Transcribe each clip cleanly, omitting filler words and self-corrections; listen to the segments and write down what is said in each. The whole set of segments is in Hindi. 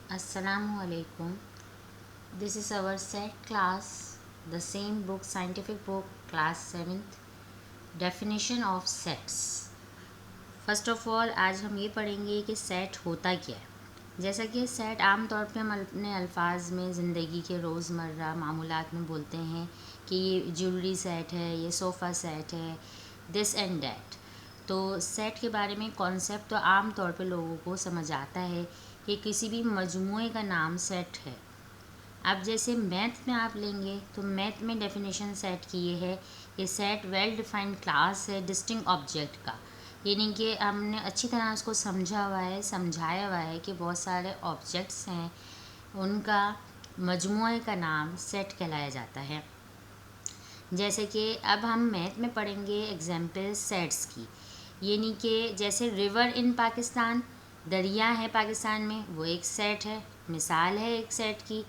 Assalamualaikum. This is our set class, the same book, scientific book, class 7th, definition of sets. First of all आज हम ये पढ़ेंगे कि सेट होता क्या है। जैसा कि सेट आम तौर पे हम अपने अल्फाज में ज़िंदगी के रोज़मर्रा मामूलात में बोलते हैं कि ये ज्वेलरी सेट है, ये सोफ़ा सेट है, दिस एंड डैट। तो सेट के बारे में कॉन्सेप्ट तो आम तौर पे लोगों को समझ आता है कि किसी भी मजमूए का नाम सेट है। अब जैसे मैथ में आप लेंगे तो मैथ में डेफिनेशन सेट की ये है कि सेट वेल डिफाइंड क्लास है डिस्टिंक्ट ऑब्जेक्ट का, यानी कि हमने अच्छी तरह उसको समझाया हुआ है कि बहुत सारे ऑब्जेक्ट्स हैं, उनका मजमूए का नाम सेट कहलाया जाता है। जैसे कि अब हम मैथ में पढ़ेंगे एग्जाम्पल सेट्स की, यानी कि जैसे रिवर इन पाकिस्तान, दरिया है पाकिस्तान में, वो एक सेट है, मिसाल है एक सेट की।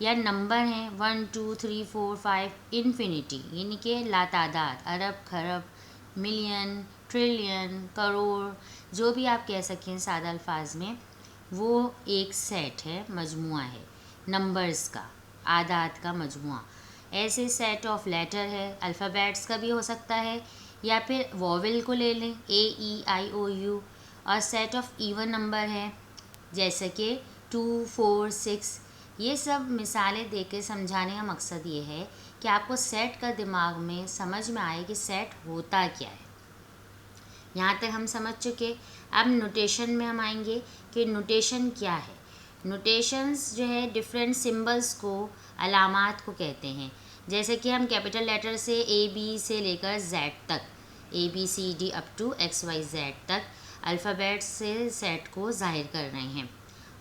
या नंबर हैं 1 2 3 4 5 इन्फिनिटी, यानी कि लातादाद, अरब खरब मिलियन ट्रिलियन करोड़, जो भी आप कह सकें सादा अल्फाज में, वो एक सेट है, मजमुआ है नंबर्स का, आदाद का मजमुआ। ऐसे सेट ऑफ लेटर है, अल्फ़ाबेट्स का भी हो सकता है, या फिर वॉवेल को ले लें AEIOU। और सेट ऑफ इवन नंबर है जैसे कि 2 4 6। ये सब मिसालें देकर समझाने का मकसद ये है कि आपको सेट का दिमाग में समझ में आए कि सेट होता क्या है। यहाँ तक हम समझ चुके। अब नोटेशन में हम आएंगे कि नोटेशन क्या है। नोटेशंस जो है डिफरेंट सिंबल्स को, अलामात को कहते हैं। जैसे कि हम कैपिटल लेटर से AB से लेकर Z तक, ABCD अप टू XYZ तक अल्फ़ाबेट से सेट को ज़ाहिर कर रहे हैं।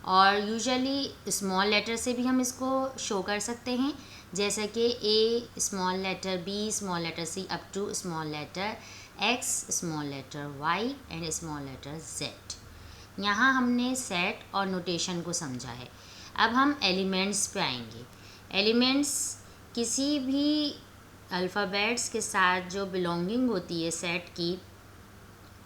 और यूजुअली स्मॉल लेटर से भी हम इसको शो कर सकते हैं, जैसे कि A small letter, B small letter, C up to small letter X, small letter Y and small letter Z। यहाँ हमने सेट और नोटेशन को समझा है। अब हम एलिमेंट्स पे आएंगे। एलिमेंट्स किसी भी अल्फ़ाबेट्स के साथ जो बिलोंगिंग होती है सेट की,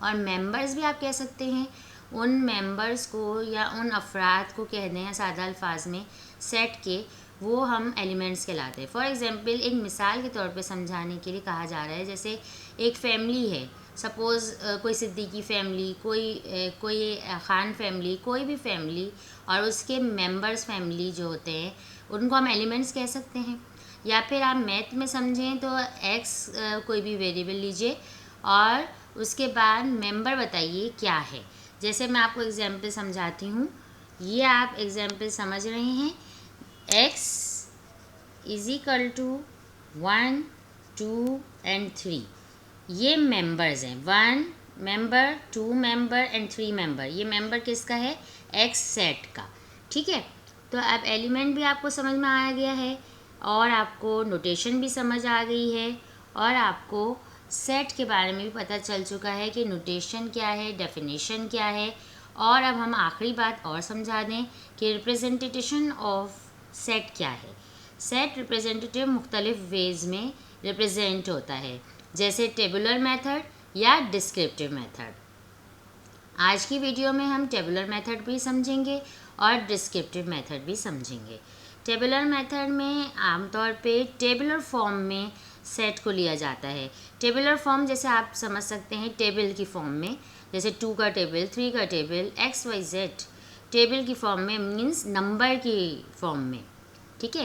और मेंबर्स भी आप कह सकते हैं, उन मेंबर्स को या उन अफराद को कहते हैं सादा अल्फाज में सेट के, वो हम एलिमेंट्स कहलाते हैं। फॉर एग्ज़ाम्पल एक मिसाल के तौर पे समझाने के लिए कहा जा रहा है, जैसे एक फैमिली है, सपोज़ कोई सिद्दीकी फैमिली, कोई ख़ान फैमिली, कोई भी फैमिली, और उसके मेंबर्स फैमिली जो होते हैं उनको हम एलिमेंट्स कह सकते हैं। या फिर आप मैथ में समझें तो एक्स कोई भी वेरिएबल लीजिए और उसके बाद मेंबर बताइए क्या है। जैसे मैं आपको एग्जाम्पल समझाती हूँ, ये आप एग्जाम्पल समझ रहे हैं। x is equal to 1 2 and 3, ये मेंबर्स हैं। 1 मेंबर, 2 मेंबर एंड 3 मेंबर। ये मेंबर किसका है? x सेट का। ठीक है, तो अब एलिमेंट भी आपको समझ में आ गया है, और आपको नोटेशन भी समझ आ गई है, और आपको सेट के बारे में भी पता चल चुका है कि नोटेशन क्या है, डेफिनेशन क्या है। और अब हम आखिरी बात और समझा दें कि रिप्रेजेंटेशन ऑफ सेट क्या है। सेट रिप्रेजेंटेटिव मुख्तलिफ वेज़ में रिप्रेजेंट होता है, जैसे टेबुलर मेथड या डिस्क्रिप्टिव मेथड। आज की वीडियो में हम टेबुलर मेथड भी समझेंगे और डिस्क्रिप्टिव मेथड भी समझेंगे। टेबुलर मेथड में आमतौर पे टेबुलर फॉर्म में सेट को लिया जाता है। टेबुलर फॉर्म जैसे आप समझ सकते हैं टेबल की फॉर्म में, जैसे 2 का टेबल, 3 का टेबल, XYZ टेबल की फॉर्म में मीन्स नंबर की फॉर्म में।